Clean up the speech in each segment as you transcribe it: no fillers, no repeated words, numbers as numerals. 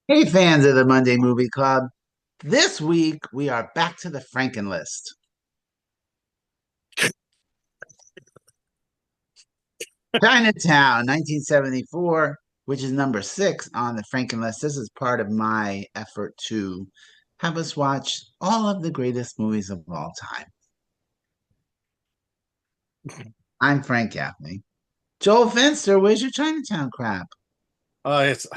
Hey, fans of the Monday Movie Club. This week we are back to the Franken list. Chinatown, 1974, which is number 6 on the Franken list. This is part of my effort to have us watch all of the greatest movies of all time. I'm Frank Gaffney. Joel Fenster, where's your Chinatown crap? It's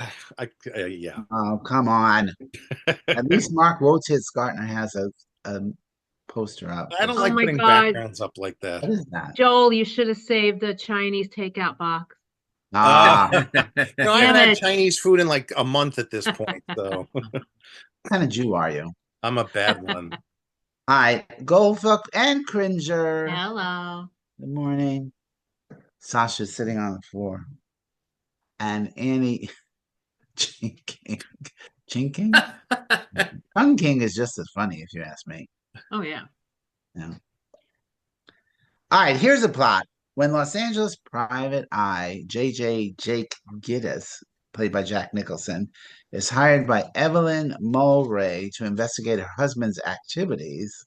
yeah. Oh, come on. At least Mark Wotis-Gartner has a poster up I of don't Oh like my putting God. backgrounds up like that. what is that? Joel, you should have saved the Chinese takeout box. Ah, I haven't Damn had it. Chinese food in like a month at this point, so what kind of Jew are you? I'm a bad one. All right, Goldfuck and Cringer. Hello. Good morning. Sasha's sitting on the floor. And Annie Chinking. Chinking? Tongue King is just as funny if you ask me. Oh, yeah. Yeah. All right, here's a plot. When Los Angeles private eye JJ Jake Gittes, played by Jack Nicholson, is hired by Evelyn Mulray to investigate her husband's activities,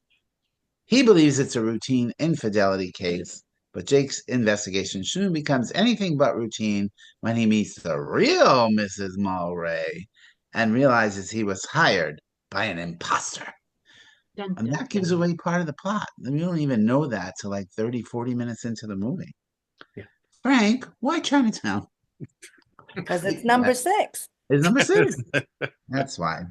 he believes it's a routine infidelity case, but Jake's investigation soon becomes anything but routine when he meets the real Mrs. Mulray and realizes he was hired by an imposter. Dun, And dun, that gives dun. away part of the plot. We don't even know that till like 30, 40 minutes into the movie. Yeah. Frank, why Chinatown? Because it's number six. Is number 6. That's why.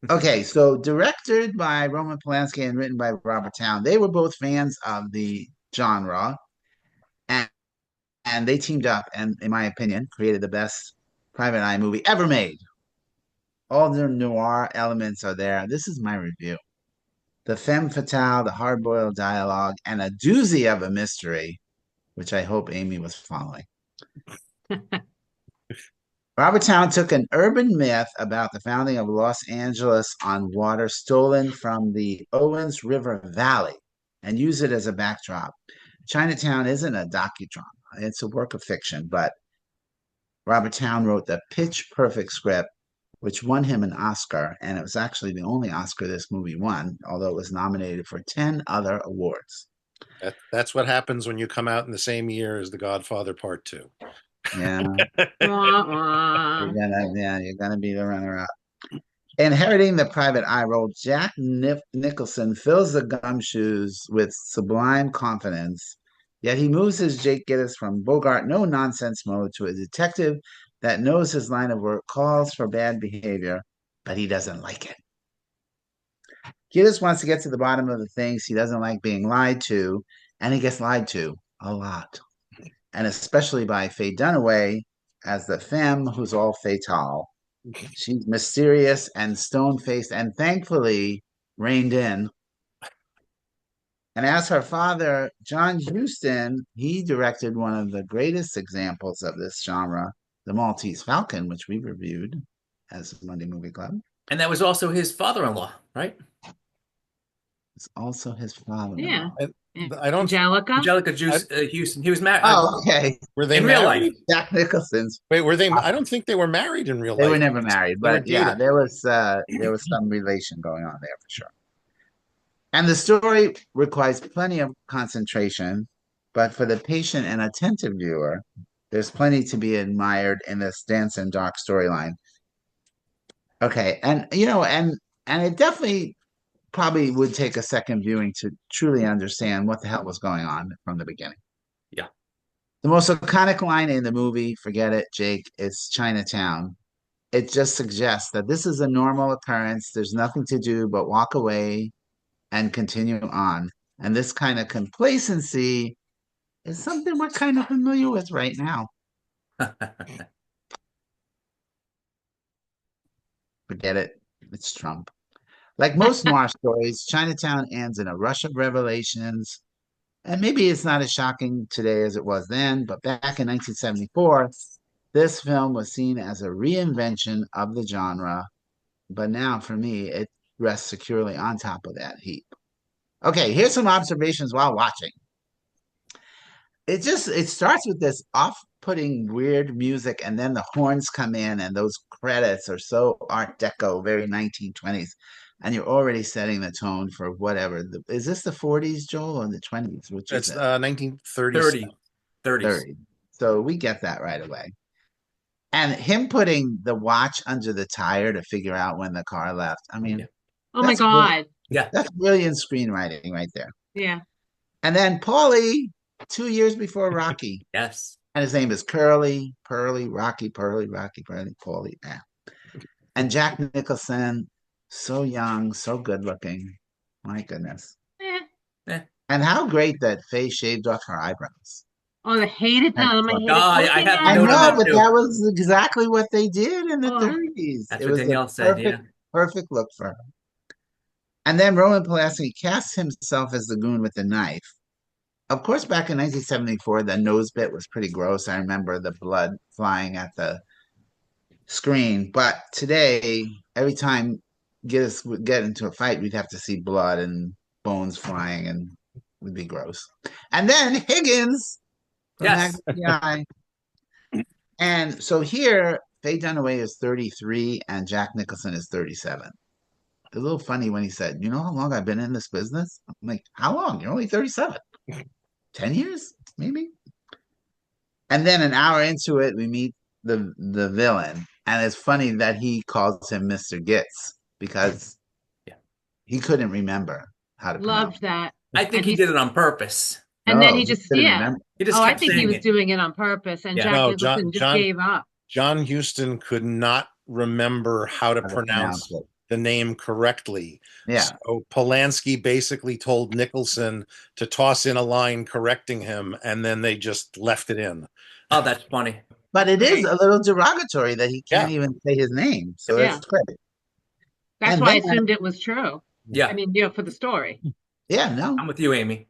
Okay, so directed by Roman Polanski and written by Robert Town. They were both fans of the genre, and they teamed up and, in my opinion, created the best private eye movie ever made. All the noir elements are there. This is my review. The femme fatale, the hard-boiled dialogue, and a doozy of a mystery, which I hope Amy was following. Robert Town took an urban myth about the founding of Los Angeles on water stolen from the Owens River Valley and used it as a backdrop. Chinatown isn't a docudrama, it's a work of fiction, but Robert Town wrote the pitch perfect script, which won him an Oscar, and it was actually the only Oscar this movie won, although it was nominated for 10 other awards. That's what happens when you come out in the same year as The Godfather Part Two. Yeah, Wah, wah. you're gonna be the runner-up. Inheriting the private eye role, Jack Nicholson fills the gumshoes with sublime confidence, yet he moves his Jake Gittes from Bogart no nonsense mode to a detective that knows his line of work calls for bad behavior, but he doesn't like it. Gittes wants to get to the bottom of the things he doesn't like being lied to, and he gets lied to a lot, and especially by Faye Dunaway as the femme who's all fatale. She's mysterious and stone faced and thankfully reined in. And as her father, John Huston, he directed one of the greatest examples of this genre, The Maltese Falcon, which we reviewed as Monday Movie Club. And that was also his father-in-law, right? It's also his father in Yeah. law. I don't. Angelica? Angelica I, Houston. He was married Oh, okay. were they in real life. married? Jack Nicholson's. Wait, were they? I don't think they were married in real They were life. never married, They were but yeah, dating. there was some relation going on there for sure. And the story requires plenty of concentration, but for the patient and attentive viewer, there's plenty to be admired in this dense and dark storyline. Okay, and and it definitely probably would take a second viewing to truly understand what the hell was going on from the beginning. Yeah. The most iconic line in the movie, forget it, Jake, it's Chinatown. It just suggests that this is a normal occurrence. There's nothing to do but walk away and continue on. And this kind of complacency is something we're kind of familiar with right now. Forget it. It's Trump. Like most noir stories, Chinatown ends in a rush of revelations. And maybe it's not as shocking today as it was then, but back in 1974, this film was seen as a reinvention of the genre. But now, for me, it rests securely on top of that heap. Okay, here's some observations while watching. it starts with this off-putting weird music, and then the horns come in, and those credits are so Art Deco, very 1920s, and you're already setting the tone for whatever. Is this the 40s, Joel, or the 20s? Which is It's it? 1930s. 30s. 30. So we get that right away. And him putting the watch under the tire to figure out when the car left. I mean, Yeah. Oh my that's brilliant. God. Yeah. That's brilliant screenwriting right there. Yeah. And then Paulie, 2 years before Rocky, Yes. and his name is Curly, Pearly, Rocky, Pearly, Rocky, Pearly, Paulie. Yeah. And Jack Nicholson, so young, so good looking. My goodness. Eh. Eh. And how great that Faye shaved off her eyebrows. Oh, I hated And them. I hated I looking have at I note on know, that but too. that was exactly what they did in the Oh. 30s. That's It what was the Danielle said. Yeah. perfect look for her. And then Roman Polanski casts himself as the goon with the knife. Of course, back in 1974, the nose bit was pretty gross. I remember the blood flying at the screen. But today, every time get into a fight, we'd have to see blood and bones flying, and it would be gross. And then Higgins from Yes. Magnum PI. And so here, Faye Dunaway is 33 and Jack Nicholson is 37. It's a little funny when he said, "You know how long I've been in this business?" I'm like, "How long? You're only 37. 10 years, maybe?" And then an hour into it, we meet the villain. And it's funny that he calls him Mr. Gitz because Yeah. he couldn't remember how to pronounce Loved it. that. I think And he he's did it on purpose. and then No, he he just couldn't yeah. remember. He just Oh, I kept think he saying was it. doing it on purpose, and Yeah. Jack No, Nicholson just John gave up. John Huston could not remember how to How to pronounce pronounce it. the name correctly. Yeah. So Polanski basically told Nicholson to toss in a line correcting him, and then they just left it in. Oh, that's funny. But it is Right. a little derogatory that he can't Yeah. even say his name. So Yeah. that's great. That's And why I then, assumed it was true. I Yeah. mean, for the story. yeah, no. I'm with you, Amy.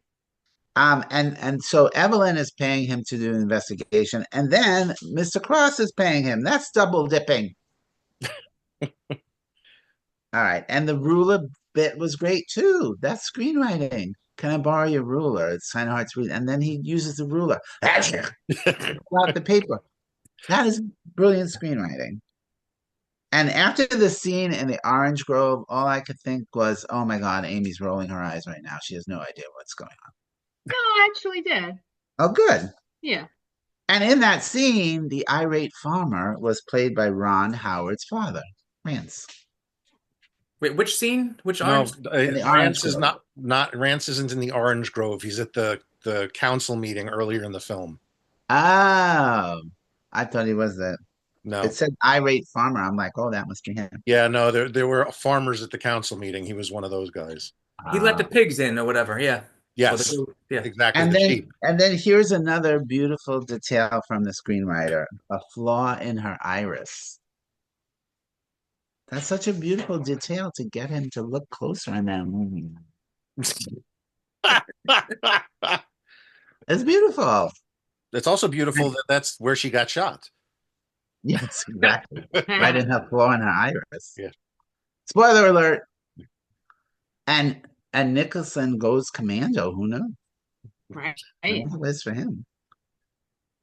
And so Evelyn is paying him to do an investigation, and then Mr. Cross is paying him. That's double dipping. All right, and the ruler bit was great too. That's screenwriting. Can I borrow your ruler? It's kind of hard to read. And then he uses the ruler. Out the paper. That is brilliant screenwriting. And after the scene in the orange grove, all I could think was, "Oh my God, Amy's rolling her eyes right now. She has no idea what's going on." No, I actually did. Oh, good. Yeah. And in that scene, the irate farmer was played by Ron Howard's father, Rance. Wait, which scene? Which No, orange? In the orange Rance is grove. not Rance isn't in the Orange Grove. He's at the council meeting earlier in the film. Oh, I thought he was the. No. It said irate farmer. I'm like, oh, that must be him. Yeah, no, there were farmers at the council meeting. He was one of those guys. He let the pigs in or whatever. Yeah. Or Yes, yeah. exactly. And The then, sheep. and then here's another beautiful detail from the screenwriter: a flaw in her iris. That's such a beautiful detail to get him to look closer in that movie. It's beautiful. It's also beautiful that that's where she got shot. Yes, exactly. Right in her flaw in her iris. Yeah. Spoiler alert. And Nicholson goes commando. Who knew? Right. It was for him.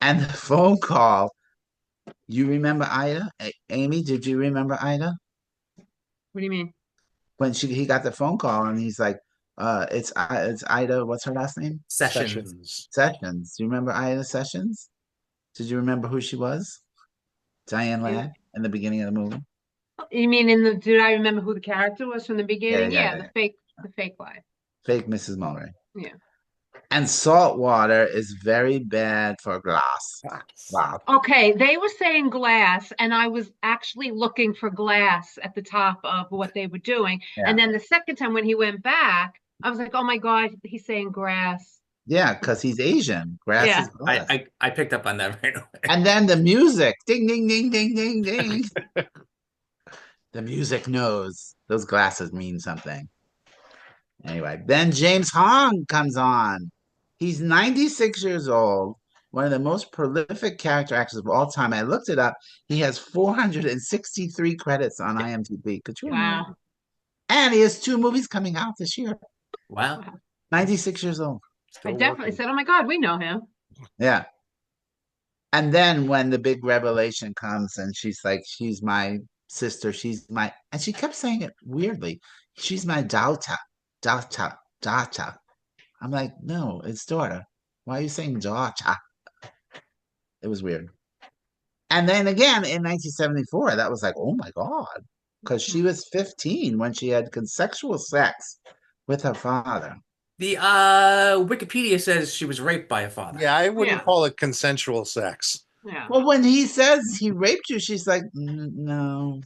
And the phone call. You remember Ida? Amy, did you remember Ida? What do you mean? When he got the phone call and he's like, it's Ida, what's her last name? Sessions. Sessions. Do you remember Ida Sessions? Did you remember who she was? Diane Ladd in the beginning of the movie? You mean did I remember who the character was from the beginning? Yeah. The fake life. Fake Mrs. Mulray. Yeah. And salt water is very bad for glass. Wow. Okay, they were saying glass, and I was actually looking for glass at the top of what they were doing. Yeah. And then the second time when he went back, I was like, oh my God, he's saying grass. Yeah, because he's Asian. Grass Yeah. is glass. I picked up on that right away. And then the music. Ding, ding, ding, ding, ding, ding. The music knows those glasses mean something. Anyway, then James Hong comes on. He's 96 years old, one of the most prolific character actors of all time. I looked it up. He has 463 credits on IMDb. Could you imagine? Wow. And he has 2 movies coming out this year. Wow. 96 years old. Still I definitely working. said, oh my God, we know him. Yeah. And then when the big revelation comes and she's like, she's my sister, and she kept saying it weirdly. She's my daughter. I'm like, no, it's daughter. Why are you saying daughter? It was weird. And then again in 1974, that was like, oh my God, because she was 15 when she had consensual sex with her father. The Wikipedia says she was raped by a father. Yeah, I wouldn't Yeah. call it consensual sex. Yeah. Well, when he says he raped you, she's like, No.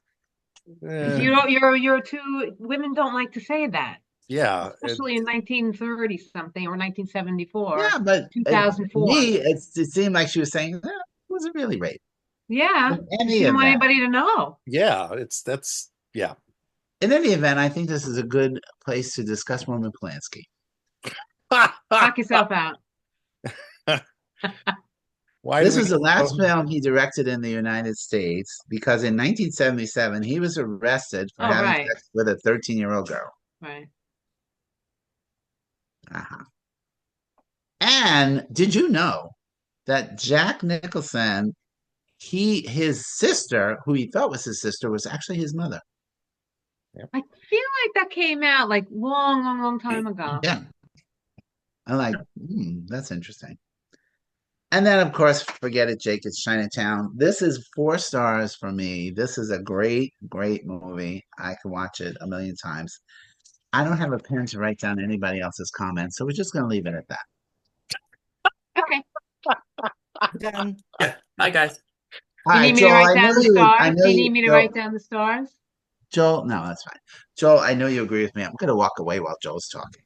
Because Eh, you're two women don't like to say that, yeah, especially in 1930 something or 1974, Yeah, but to 2004. me, it seemed like she was saying, it wasn't really rape. Yeah. In 'Cause she any didn't want event, anybody to know. yeah, yeah. I think this is a good place to discuss Roman Polanski. Knock yourself out. Why do This we was the last oh, film he directed in the United States because in 1977 he was arrested for Oh, having right. sex with a 13-year-old girl. Right. Uh-huh. And did you know that Jack Nicholson, his sister, who he thought was his sister, was actually his mother? I feel like that came out like long, long, long time ago. Yeah. I'm like, that's interesting. And then, of course, forget it, Jake. It's Chinatown. This is 4 stars for me. This is a great, great movie. I could watch it a million times. I don't have a pen to write down anybody else's comments, so we're just going to leave it at that. Okay. Done. Yeah. Bye, guys. All Do you right, need me to Joel. write down the I stars? know Do you you, need me to Joel. write down the stars? Joel, no, that's fine. Joel, I know you agree with me. I'm going to walk away while Joel's talking.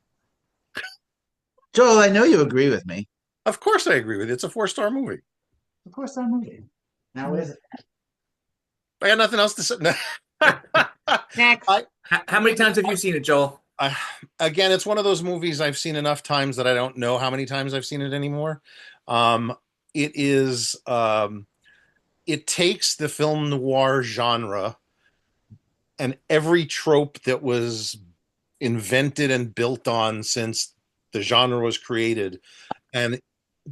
Joel, I know you agree with me. of course I agree with you. It's a 4-star movie. Of course, I'm moving. Now, where's it? I got nothing else to say. Next. How many times have you seen it, Joel? I, again, it's one of those movies I've seen enough times that I don't know how many times I've seen it anymore. Um, it is it takes the film noir genre and every trope that was invented and built on since the genre was created and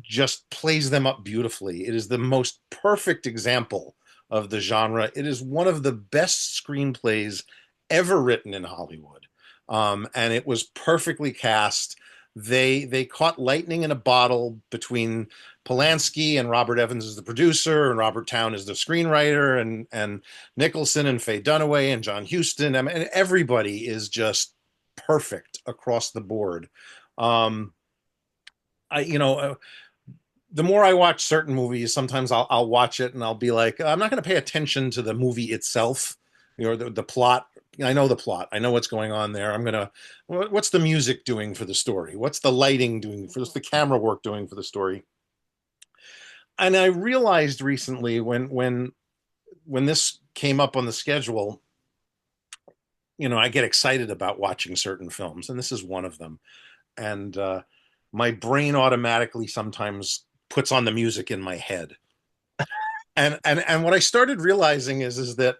just plays them up beautifully. It is the most perfect example of the genre. It is one of the best screenplays ever written in Hollywood. And it was perfectly cast. They caught lightning in a bottle between Polanski and Robert Evans as the producer and Robert Towne as the screenwriter and Nicholson and Faye Dunaway and John Huston. I mean, everybody is just perfect across the board. I you know the more I watch certain movies, sometimes I'll watch it and I'll be like, I'm not going to pay attention to the movie itself, the plot. I know the plot. I know what's going on there. What's the music doing for the story? What's the lighting doing what's the camera work doing for the story? And I realized recently when this came up on the schedule, I get excited about watching certain films, and this is one of them. And my brain automatically sometimes puts on the music in my head. And what I started realizing is that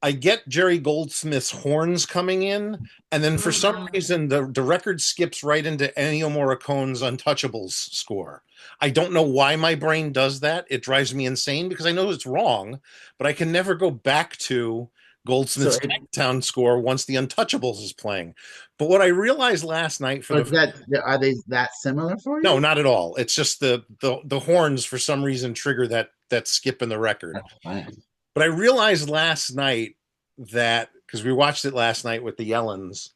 I get Jerry Goldsmith's horns coming in, and then for some reason the record skips right into Ennio Morricone's Untouchables score. I don't know why my brain does that. It drives me insane because I know it's wrong, but I can never go back to Goldsmith's Chinatown score once the Untouchables is playing. But what I realized last night for Are they that similar for you? no, not at all. It's just the horns for some reason trigger that skip in the record. That's fine. But I realized last night that because we watched it last night with the Yellens,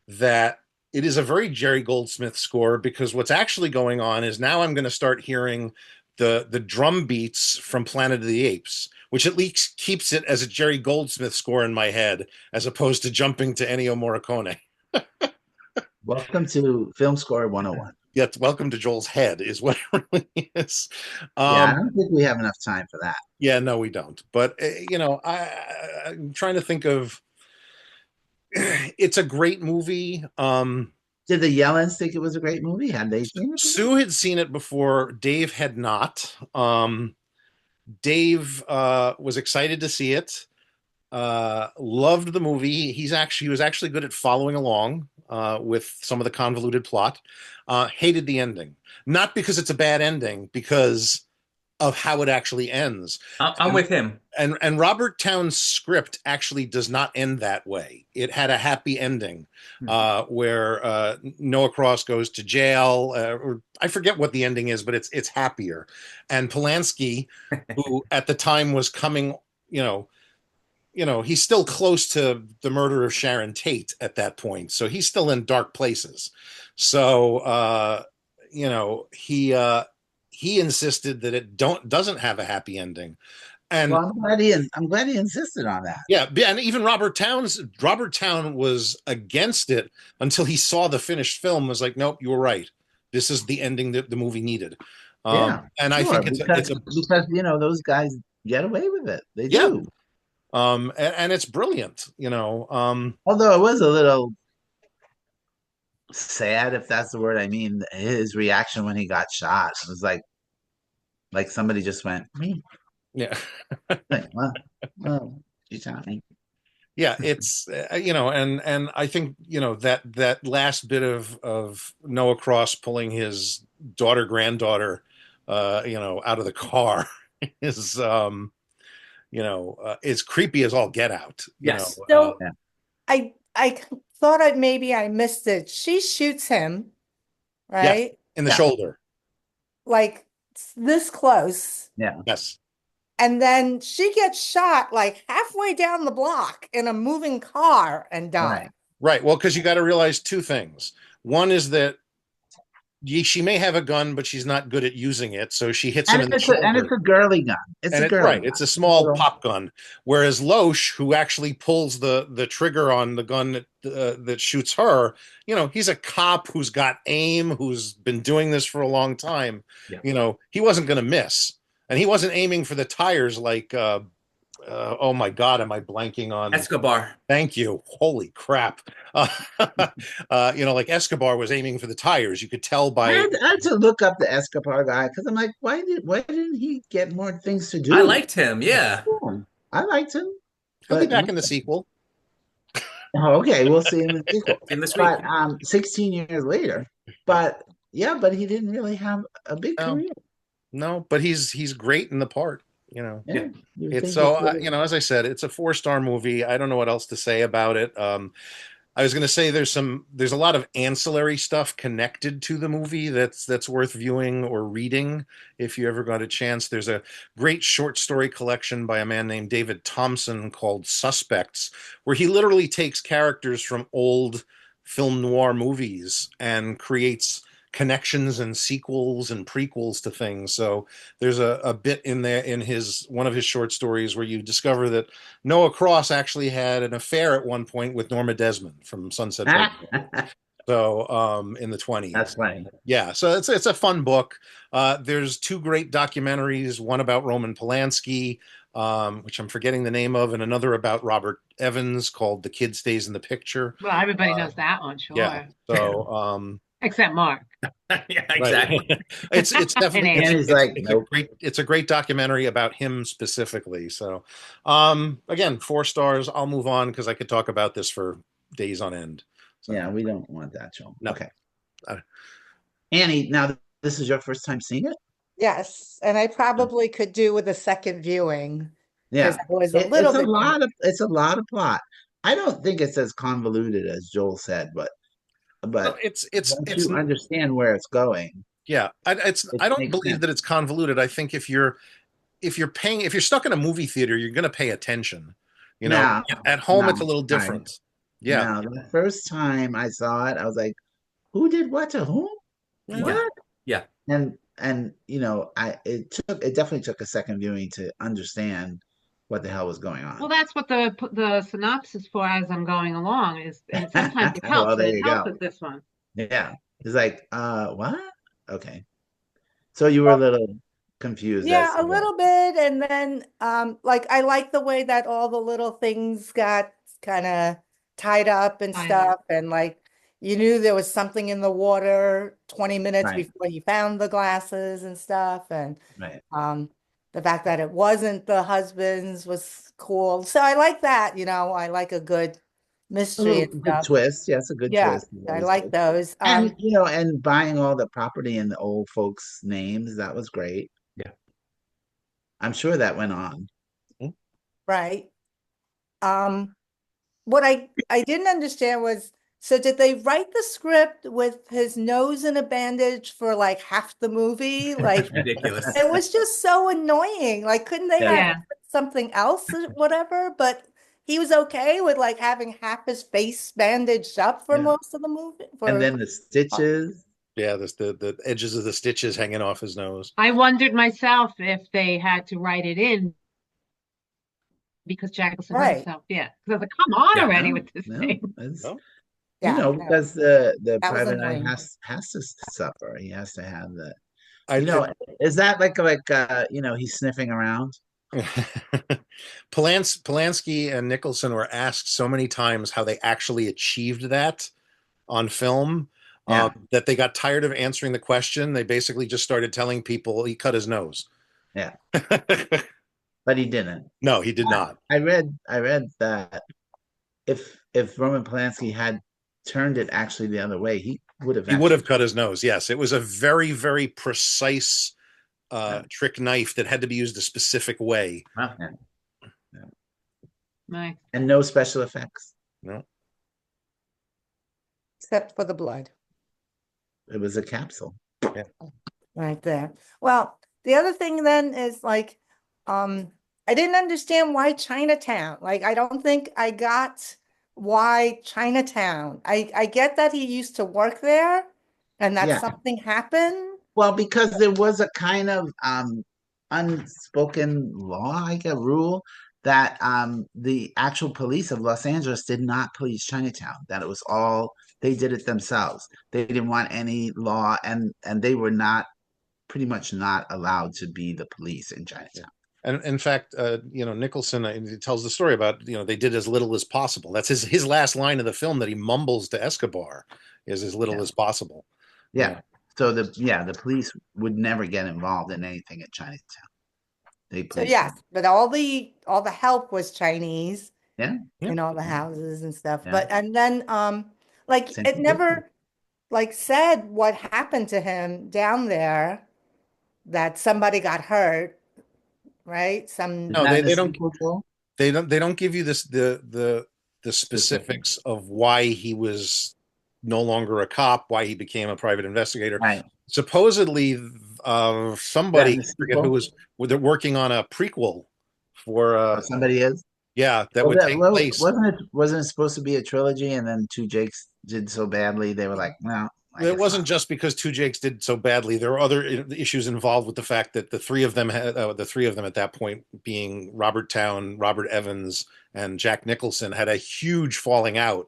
that it is a very Jerry Goldsmith score because what's actually going on is now I'm going to start hearing the drum beats from Planet of the Apes, which at least keeps it as a Jerry Goldsmith score in my head as opposed to jumping to Ennio Morricone. Welcome to Film Score 101. Yet, welcome to Joel's head is what it really is. Yeah, I don't think we have enough time for that. Yeah, no, we don't. But I'm trying to think of. It's a great movie. Did the Yellens think it was a great movie? Had they seen it? Sue had seen it before. Dave had not. Dave was excited to see it. Loved the movie. He was actually good at following along with some of the convoluted plot. Hated the ending, not because it's a bad ending, because of how it actually ends. I'm And with him. and Robert Towne's script actually does not end that way. It had a happy ending where Noah Cross goes to jail, or I forget what the ending is, but it's happier. And Polanski, who at the time was coming, you know, he's still close to the murder of Sharon Tate at that point, so he's still in dark places. So he insisted that it doesn't have a happy ending. And Well, I'm glad he insisted on that. yeah, and even Robert Town was against it until he saw the finished film. Was like, nope, you were right. This is the ending that the movie needed. Yeah, And I sure, think because those guys get away with it. They yeah, do. and it's brilliant. Although it was a little sad, if that's the word. I mean, his reaction when he got shot was like somebody just went, me. Yeah. Like, well, she shot me. Yeah, it's and I think that last bit of Noah Cross pulling his granddaughter out of the car is is creepy as all get out. Yes. So Yeah. I thought maybe I missed it. She shoots him, Yes, right? in the Yeah. shoulder. Like this close. Yeah. Yes. And then she gets shot like halfway down the block in a moving car and dies. Right. Right. Well, because you got to realize two things. One is that she may have a gun, but she's not good at using it, so she hits him in the shoulder. And it's a girly gun. It's And a it's girly right. gun. It's a small Little- pop gun. Whereas Loesch, who actually pulls the trigger on the gun that shoots her, he's a cop who's got aim, who's been doing this for a long time. Yeah. He wasn't going to miss, and he wasn't aiming for the tires like. Oh my God, am I blanking on? Escobar. Thank you. Holy crap! Like Escobar was aiming for the tires. You could tell by. I had to look up the Escobar guy because I'm like, why didn't he get more things to do? I liked him. Yeah. I liked him. He'll be But back in the sequel. okay, we'll see him in the sequel. In this week. But 16 years later. But yeah, but he didn't really have a big No. career. No, but he's great in the part. Yeah. You It's think so it's really- as I said, it's a 4-star movie. I don't know what else to say about it. I was going to say there's a lot of ancillary stuff connected to the movie that's worth viewing or reading if you ever got a chance. There's a great short story collection by a man named David Thompson called Suspects, where he literally takes characters from old film noir movies and creates connections and sequels and prequels to things. So there's a bit in there in one of his short stories where you discover that Noah Cross actually had an affair at one point with Norma Desmond from Sunset Boulevard. So in the 20s. That's funny. Yeah, so it's a fun book. There's 2 great documentaries, one about Roman Polanski, which I'm forgetting the name of, and another about Robert Evans called The Kid Stays in the Picture. Well, everybody knows that one, sure. Yeah. So Except Mark. Yeah, exactly. right. It's definitely And he's like, nope. it's a great documentary about him specifically. So again, 4 stars. I'll move on because I could talk about this for days on end. So, Yeah, we don't want that show. No. Okay. Annie, now this is your first time seeing it? Yes. And I probably could do with a second viewing Yeah. because I was a little bit. It's a lot of plot. I don't think it's as convoluted as Joel said, but well, it's once you understand where it's going. Yeah, I don't makes believe sense. that it's convoluted. I think if you're stuck in a movie theater, you're going to pay attention. No, At home no, it's a little different. Yeah. Now, the first time I saw it, I was like, who did what to whom? Yeah. What? Yeah. And it definitely took a second viewing to understand what the hell was going on. Well, that's what the synopsis for as I'm going along is, and sometimes it helps. Well, there It you helps go. with this one. Yeah. It's like, what? Okay. So you were a little confused. Yeah, as a to little bit. And then like I like the way that all the little things got kind of tied up and Tied stuff. And like you knew there was something in the water 20 minutes Right. before he found the glasses and stuff. And Right. the fact that it wasn't the husband's was cool. So I like that, I like a good A mystery little and good stuff. twist. Yes, a good Yeah, twist is I always like good. those. And and buying all the property in the old folks' names, that was great. Yeah. I'm sure that went on. Right. Um, what I didn't understand was, so did they write the script with his nose in a bandage for like half the movie? Like Ridiculous. it was just so annoying. Like couldn't they Yeah. have Yeah. something else or whatever? But he was okay with like having half his face bandaged up for Yeah. most of the movie. And For then the stitches. Yeah, the edges of the stitches hanging off his nose. I wondered myself if they had to write it in because Jack Nicholson hurt right. himself. Yeah. Because I was like, come on Yeah. already No, with this no. thing. It's, No? Yeah, no, because the that was private eye annoying. has to suffer. He has to have the, I, is that like he's sniffing around? Polanski and Nicholson were asked so many times how they actually achieved that on film Yeah. that they got tired of answering the question. They basically just started telling people he cut his nose. Yeah. But he didn't. No, he did not. I read that if Roman Polanski had turned it actually the other way, he would have He would have actually cut his nose. Yes, it was a very, very precise trick knife that had to be used a specific way. okay. Nice. And no special effects. No. Except for the blood. It was a capsule. Right there. Well, the other thing then is like, I didn't understand why Chinatown. Like, I don't think I got why Chinatown. I get that he used to work there and that Yeah. something happened. Well, because there was a kind of unspoken law, I guess, rule that the actual police of Los Angeles did not police Chinatown, that it was all they did it themselves. They didn't want any law, and they were not pretty much not allowed to be the police in Chinatown. And in fact, Nicholson he tells the story about they did as little as possible. That's his last line of the film that he mumbles to Escobar is as little as possible. Yeah. So the police would never get involved in anything at Chinatown. They So policed yes, it. but all the help was Chinese Yeah. in all the houses and stuff. Yeah. But and then like Same it thing. never like said what happened to him down there, that somebody got hurt, right? Some No, Not in the they don't. sequel, Joel? They don't give you this the specifics of why he was no longer a cop, why he became a private investigator. Right. Supposedly, That in somebody, the I forget who sequel? was, they're working on a prequel for Or somebody is? that would take place. Wasn't it supposed to be a trilogy, and then Two Jakes did so badly they were like, no, I It guess wasn't not. just because Two Jakes did so badly. There were other issues involved with the fact that the three of them at that point, being Robert Towne, Robert Evans, and Jack Nicholson, had a huge falling out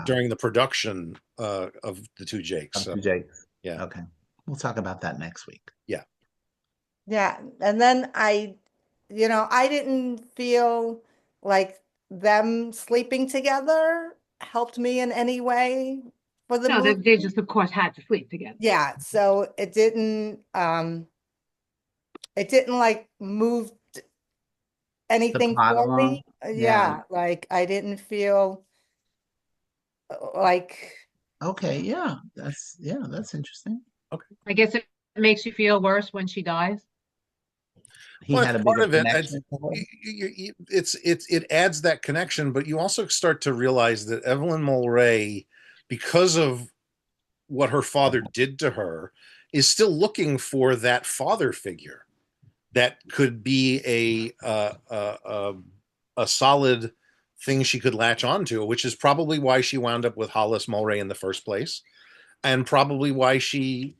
during the production of the Two Jakes. So, Two Jakes. yeah. Okay. We'll talk about that next week. Yeah. Yeah, and then I didn't feel like them sleeping together helped me in any way for the No, they movie. just, of course, had to sleep together. Yeah, so it didn't like move anything plot for along? me. Yeah. Yeah, like I didn't feel like Okay, yeah. That's interesting. I guess it makes you feel worse when she dies. He Well, had a it's part bigger of it. connection to her. It adds that connection, but you also start to realize that Evelyn Mulwray, because of what her father did to her, is still looking for that father figure that could be a solid thing she could latch onto, which is probably why she wound up with Hollis Mulwray in the first place, and probably why she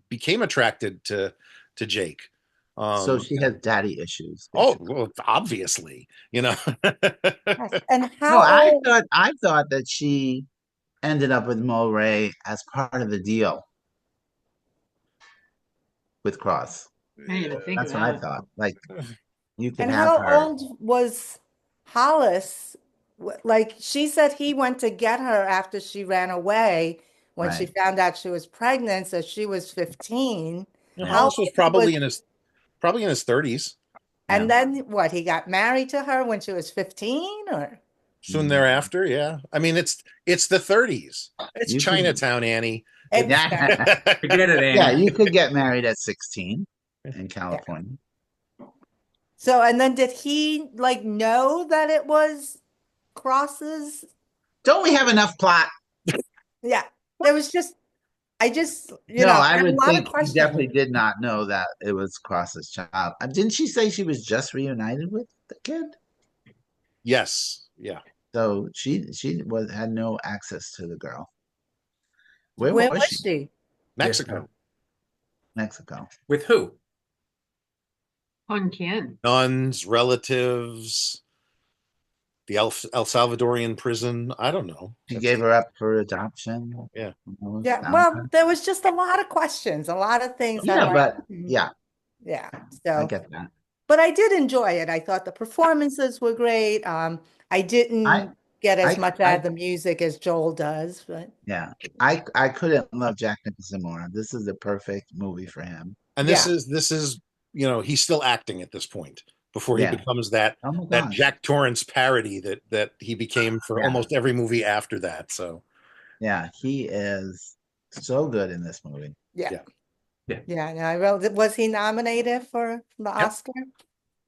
became attracted to Jake. So she has daddy issues. Oh, basically. well, obviously, yes. And No, how old I thought that she ended up with Mulray as part of the deal with Cross. I didn't even think That's what I about it. thought. Like you could and have how her. old was Hollis? Like she said he went to get her after she ran away when she Right. found out she was pregnant, so she was 15. You know, How Hollis was old was probably in his 30s. And Yeah. then what? He got married to her when she was 15 or Soon thereafter, yeah. I mean, it's the 30s. It's You could, Chinatown, Annie. exactly. yeah, Forget it, yeah, Annie. you could get married at 16 in Yeah. California. So, and then did he like know that it was crosses? Don't we have enough plot? Yeah. There was just, No, I I had a would lot of think he questions. definitely did not know that it was Cross's child. Didn't she say she was just reunited with the kid? Yes, yeah. So she was had no access to the girl. Where Where was was she? she? Yes, Mexico. Mexico. with who? Kin. Nuns, relatives, the El Salvadorian prison. I don't know. She gave her up for adoption. Yeah. Yeah. Well, there was just a lot of questions, a lot of things. I'm Yeah, like, but yeah, yeah. I So, get that. but I did enjoy it. I thought the performances were great. I I didn't get as I much out of the music as Joel does, but yeah. I couldn't love Jack Nicholson more. This is the perfect movie for him. And yeah. this is, he's still acting at this point before he Yeah. becomes that Oh my that gosh. Jack Torrance parody that he became for Yeah. almost every movie after that. So Yeah, he is so good in this movie. Yeah. Yeah. Yeah. Yeah. No, I wrote, was he nominated for the Yep. Oscar?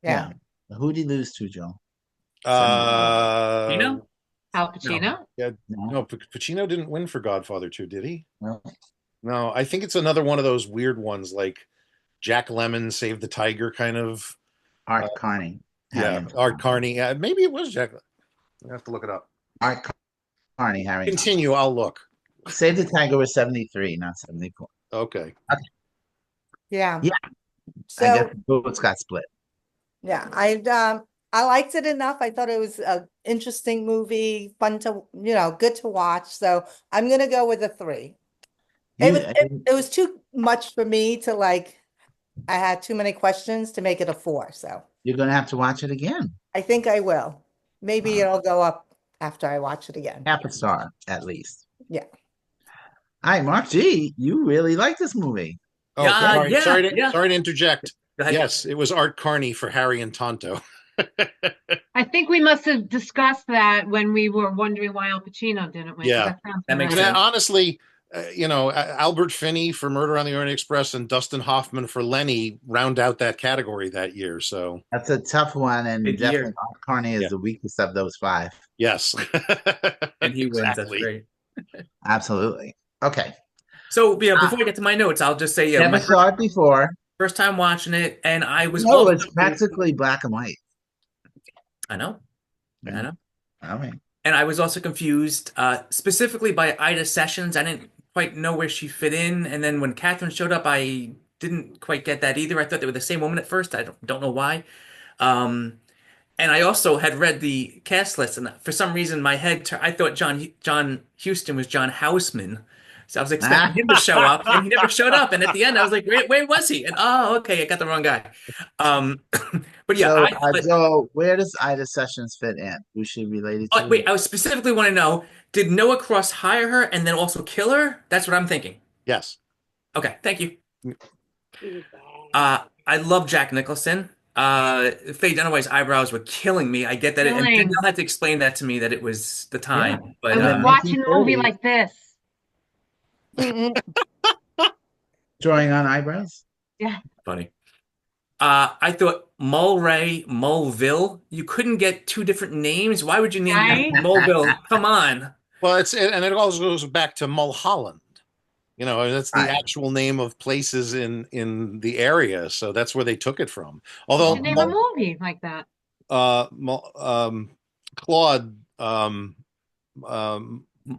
Yeah. Who did he lose to, Joe? uh Pacino? Al Pacino? yeah, No. no, Pacino didn't win for Godfather 2, did he? No. No, I think it's another one of those weird ones like Jack Lemmon Save the Tiger kind of. Art Carney. Yeah, Harry Art Carney. Yeah, maybe it was Jack. I have to look it up. Art Carney, Harry. Continue. I'll look. Save the Tiger was 73, not 74. Okay. Yeah. Yeah. I So guess the votes got split. yeah, I liked it enough. I thought it was a interesting movie, fun to, good to watch. So I'm gonna go with a 3. You, It was too much for me to like, I had too many questions to make it a 4. So you're gonna have to watch it again. I think I will. Maybe it'll go up after I watch it again. Half a star at least. Yeah. All right, Mark G, you really like this movie. Oh, Yeah, sorry. yeah, Sorry yeah. to interject. Go ahead. Yes, it was Art Carney for Harry and Tonto. I think we must have discussed that when we were wondering why Al Pacino didn't win. Yeah. That sounds That makes And familiar. sense. honestly, Albert Finney for Murder on the Orient Express and Dustin Hoffman for Lenny round out that category that year. So That's a tough one, and Big definitely year. Art Carney is Yeah. the weakest of those 5. yes, And he wins. That's Exactly. great. Absolutely. Okay. So yeah, before I get to my notes, I'll just say Never my saw it before. first time watching it, and I was No, also it's practically black and white. I know. I know. All right. And I was also confused, specifically by Ida Sessions. I didn't quite know where she fit in, and then when Catherine showed up, I didn't quite get that either. I thought they were the same woman at first. I don't know why. And I also had read the cast list, and for some reason, my head I thought John Huston was John Houseman, so I was expecting him to show up, and he never showed up. And at the end, I was like, where was he? And oh, okay, I got the wrong guy. But yeah, So, Joe, where does Ida Sessions fit in? Who's she related to? wait, I was specifically want to know, did Noah Cross hire her and then also kill her? That's what I'm thinking. yes. Okay, thank you. I love Jack Nicholson. Faye Dunaway's eyebrows were killing me. I get that. And Killing. Danielle had to explain that to me that it was the time. Yeah. But I was Yeah. watching the movie 1930s. like this. Drawing on eyebrows? Yeah. funny. I thought Mulray, Mulville. You couldn't get 2 different names. Why would you name Right? Mulville? Come on. Well, and it also goes back to Mulholland. That's the Right. actual name of places in the area, so that's where they took it from. You Although should name a movie like that. Claude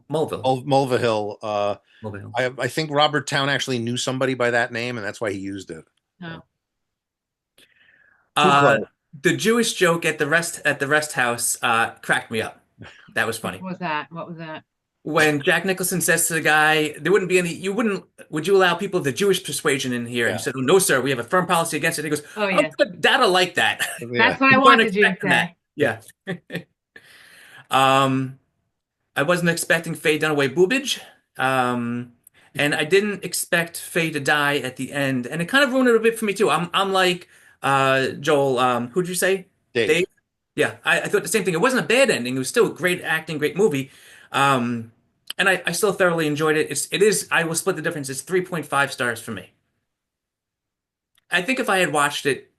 Mulville. Mulvihill, Mulville. I think Robert Town actually knew somebody by that name, and that's why he used it. No. The Jewish joke at the rest house cracked me up. That was funny. What was that? What was that? When Jack Nicholson says to the guy, there wouldn't be any, would you allow people of the Jewish persuasion in here? And he said, oh, no, sir, we have a firm policy against it. He goes, Oh, yeah. good, Dad'll like that. That's what I Weren't wanted you to expecting that. say. Yeah. I wasn't expecting Faye Dunaway boobage. And I didn't expect Faye to die at the end. And it kind of ruined it a bit for me too. I'm like, Joel, who'd you say? Dave. Yeah, I thought the same thing. It wasn't a bad ending. It was still great acting, great movie. And I still thoroughly enjoyed it. I will split the difference. It's 3.5 stars for me. I think if I had watched it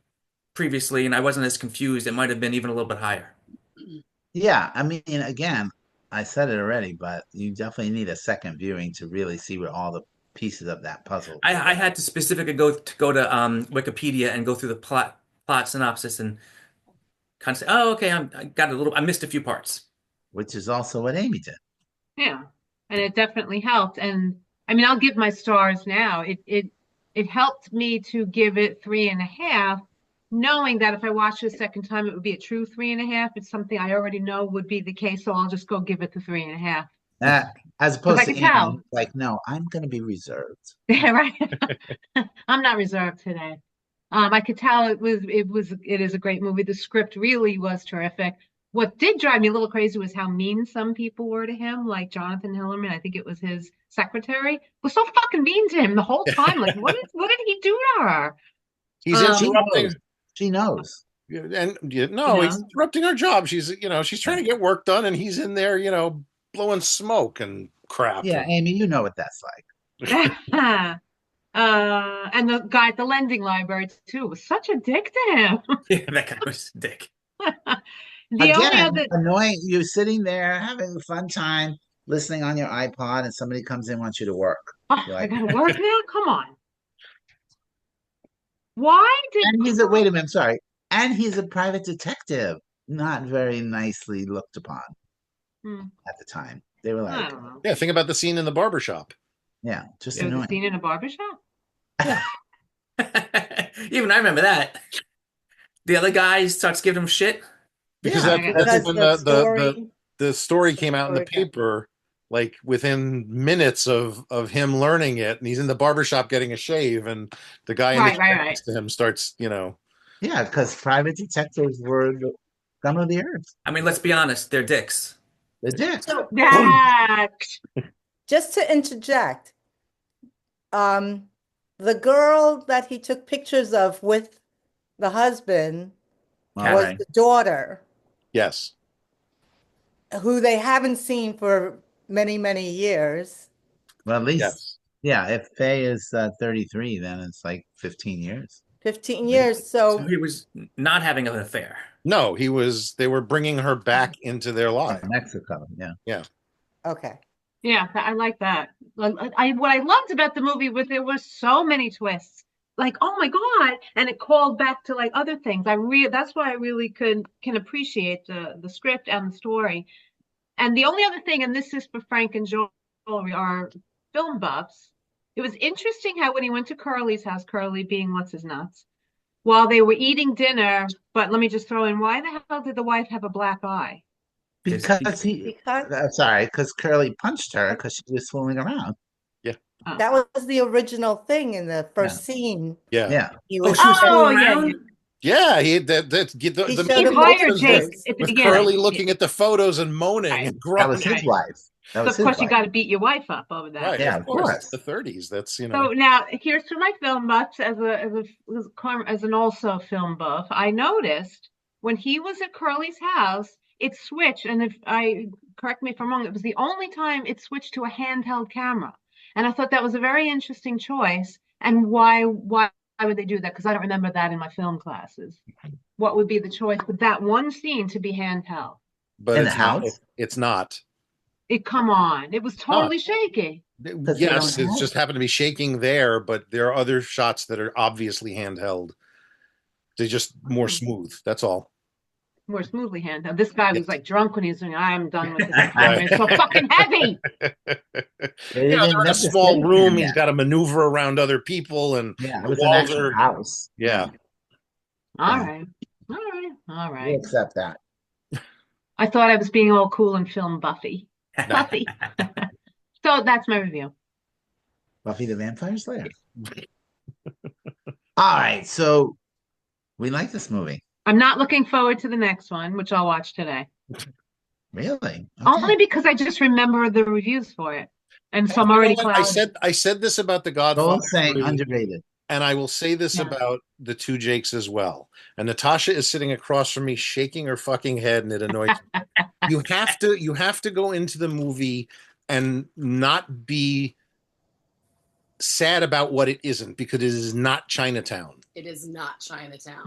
previously and I wasn't as confused, it might have been even a little bit higher. Yeah, I mean, again, I said it already, but you definitely need a second viewing to really see where all the pieces of that puzzle fit I in, had to specifically go to Wikipedia and go through the plot synopsis and kind of say, oh, okay, I missed a few parts. which is also what Amy did. Yeah, and it definitely helped. And I mean, I'll give my stars now. It helped me to give it 3.5, knowing that if I watched it a second time, it would be a true 3.5. It's something I already know would be the case, so I'll just go give it the 3.5. Uh, as Because I opposed to could Amy, tell. like, no, I'm going to be reserved. Yeah, right. I'm not reserved today. I could tell it is a great movie. The script really was terrific. What did drive me a little crazy was how mean some people were to him, like Jonathan Hillerman, I think it was his secretary, was so fucking mean to him the whole time. Like, what did he do to her? He's She interrupting. knows. She knows. And You he's know? interrupting her job. She's trying to get work done, and he's in there, blowing smoke and crap. Yeah, Amy, you know what that's like. And the guy at the lending library too was such a dick to him. Yeah, that guy was a dick. The only Again, other annoying. You're sitting there having a fun time listening on your iPod, and somebody comes in and wants you to work. oh, You're I like, gotta work now? Come on. Why did and wait a minute, I'm sorry. And he's a private detective, not very nicely looked upon Hmm, at the time. They were I like, don't know. Yeah, think about the scene in the barbershop. yeah, just There was a annoying. scene in a barbershop? Even I remember that. The other guy starts giving him shit. Because Yeah, I got- that's Because when the the story, the story came out in the story came- paper, like within minutes of him learning it, and he's in the barbershop getting a shave, and the guy in the Right, chair right. next to him starts, yeah, because private detectives were the scum of the earth. I mean, let's be honest, they're dicks. They did. That just to interject, the girl that he took pictures of with the husband All was right. the daughter, yes. who they haven't seen for many, many years. Well, at least, Yes. yeah, if Faye is 33, then it's like 15 years. 15 years. So So he was not having an affair. No, they were bringing her back into their life. Mexico, yeah. okay. Yeah, I like that. What I loved about the movie was there were so many twists. Like, oh my God. And it called back to like other things. That's why I really can appreciate the script and the story. And the only other thing, and this is for Frank and Joel, are film buffs. It was interesting how when he went to Curly's house, Curly being what's his nuts, while they were eating dinner, but let me just throw in, why the hell did the wife have a black eye? Because sorry, because Curly punched her because she was fooling around. Yeah. Oh. That was the original thing in the first scene. Yeah. Yeah. He Oh, was she was Oh, fooling yeah, around? Yeah, he He the showed He him hired pictures Jake at the with beginning. Curly looking at the photos and moaning Right. and That was groaning. his wife. That So was of his course you wife. got to beat your wife up over that. Right, Yeah, of of course. course. It's the 30s. That's, So now here's to my film buffs as an also film buff. I noticed when he was at Curly's house, it switched, and if I correct me if I'm wrong, it was the only time it switched to a handheld camera, and I thought that was a very interesting choice. And why would they do that? Because I don't remember that in my film classes. What would be the choice with that one scene to be handheld? but In the it's not. house? It's not. Come on, it was totally shaky. Because they Yes, don't it's have just it. happened to be shaking there, but there are other shots that are obviously handheld. They're just more smooth. That's all. More smoothly handheld. This guy was Yes. like drunk when he was doing, I'm done with this camera. It's so fucking heavy. They They're didn't in a invent the small Steadicam room. yet. He's got to maneuver around other people, and Yeah, the it was an walls actual are. house. Yeah. All Yeah. right. All right. All We right. accept that. I thought I was being all cool and film Buffy. Buffy. So that's my review. Buffy the Vampire Slayer. All right, so we like this movie. I'm not looking forward to the next one, which I'll watch today. Really? Okay. Only because I just remember the reviews for it. And so I'm You know already what? clouded. I said this about The Godfather Joel's saying 3. underrated. And I will say this Yeah. about the two Jakes as well. And Natasha is sitting across from me, shaking her fucking head, and it annoys me. You have to go into the movie and not be sad about what it isn't, because it is not Chinatown. It is not Chinatown.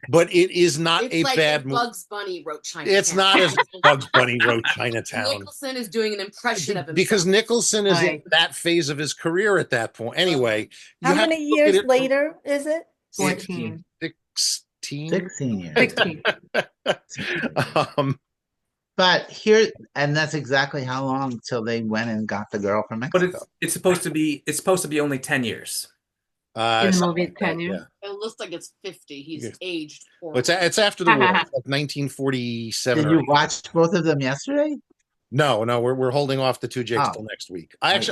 But it is not It's a like bad if movie. Bugs Bunny wrote Chinatown. It's not as Bugs Bunny wrote Chinatown. Nicholson is doing an impression of himself. Because Nicholson is in Right. that phase of his career at that point. Anyway, you How have many to look at years it from later is it? 14. 16. 16 years. 16. But here, and that's exactly how long till they went and got the girl from But Mexico. it's supposed to be only 10 years. In the something movie, like that, 10 years. yeah. It looks like it's 50. He's Yeah. aged But horribly. it's after the war. It's like 1947 Did or you watch both of them yesterday? No, we're holding off the two Jakes Oh. till next week. She's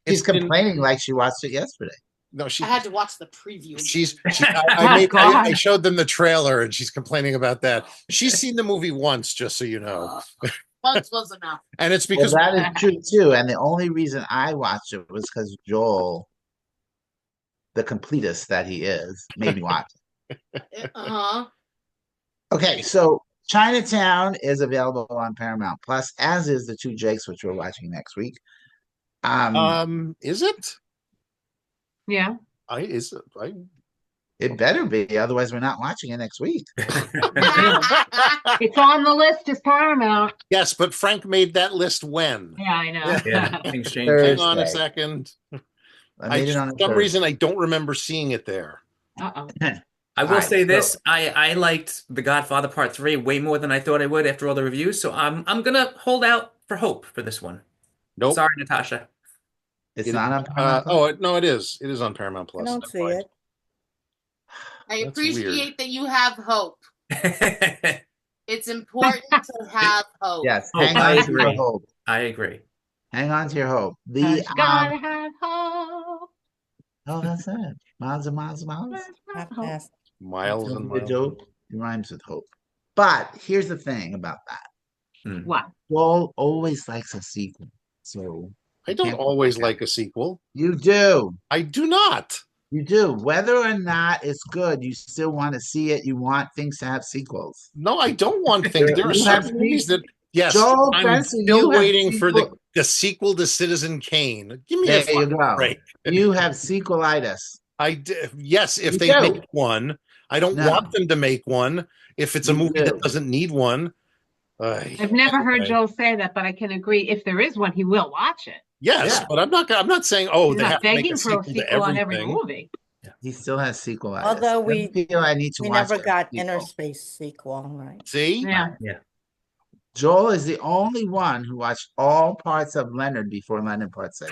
She's complaining like she watched it yesterday. No, I had to watch the preview. I showed them the trailer, and she's complaining about that. She's seen the movie once, just so you know. Once was enough. And it's because that is true too. And the only reason I watched it was because Joel, the completist that he is, made me watch it. Okay, so Chinatown is available on Paramount Plus, as is the two Jakes, which we're watching next week. Is it? Yeah. It better be, otherwise we're not watching it next week. It's on the list as Paramount. Yes, but Frank made that list when? Yeah, I know. Yeah, things change. Hang on a Thursday. second. I made it on For some Thursday. reason, I don't remember seeing it there. Uh-oh. I will Alright, say this: so- I liked The Godfather Part 3 way more than I thought I would after all the reviews. So I'm gonna hold out for hope for this one. Nope. Sorry, Natasha. It's not on Paramount Plus? No, it is. It is on Paramount I Plus. don't Never see mind. it. I That's appreciate weird. that you have hope. It's important to have hope. Yes, Oh, hang I on to your agree. hope. I agree. Hang on to your hope. You gotta have hope. Oh, that's it. Miles and miles and miles. Not Hope. fast. Miles and The miles. dope rhymes with hope. But here's the thing about that. What? Joel always likes a sequel. So I don't can't- always like a sequel. you do. I do not. You do. Whether or not it's good, you still want to see it. You want things to have sequels. No, I don't want things. There are You have certain movies that, yes, Joel I'm Benson, still you have waiting for sequel- the sequel to Citizen Kane. Give me There a you fucking go. break. You have sequelitis. Yes, if You they do. make one. I don't No. want them to make one. If it's a You movie do. that doesn't need one. I've never heard Joel say that, but I can agree. If there is one, he will watch it. Yes, Yeah. but I'm not saying, oh, He's they not have to make begging a for a sequel to sequel on every everything. movie. He still has sequelitis. Although I don't feel I need to We watch never a got sequel. Inner Space sequel, right? See? Yeah. Joel is the only one who watched all parts of Leonard before Leonard Part 6.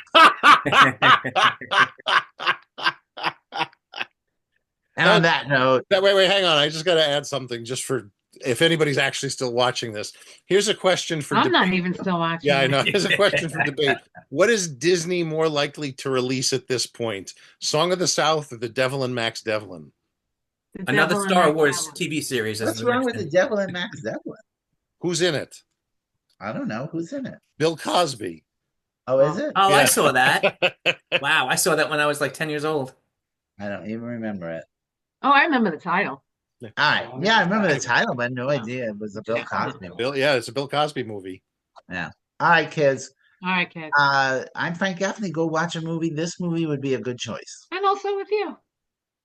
And on that note, Wait, hang on. I just got to add something just for if anybody's actually still watching this. Here's a question for I'm debate. not even still watching. Yeah, I it. know. Here's a question for debate. What is Disney more likely to release at this point? Song of the South or The Devil and Max Devlin? The Another Devil in Star Max Wars Devlin. TV series. is what's the wrong next with the thing. Devil and Max Devlin? Who's in it? I don't know. Who's in it? Bill Cosby. Oh, is it? Oh, Yeah. I saw that. Wow, I saw that when I was like 10 years old. I don't even remember it. Oh, I remember the title. All right. Yeah, I remember the title, but no idea it was a Bill Cosby movie. It's a Bill Cosby movie. Yeah. All right, kids. All right, kids. I'm Frank Gaffney. Go watch a movie. This movie would be a good choice. And also with you.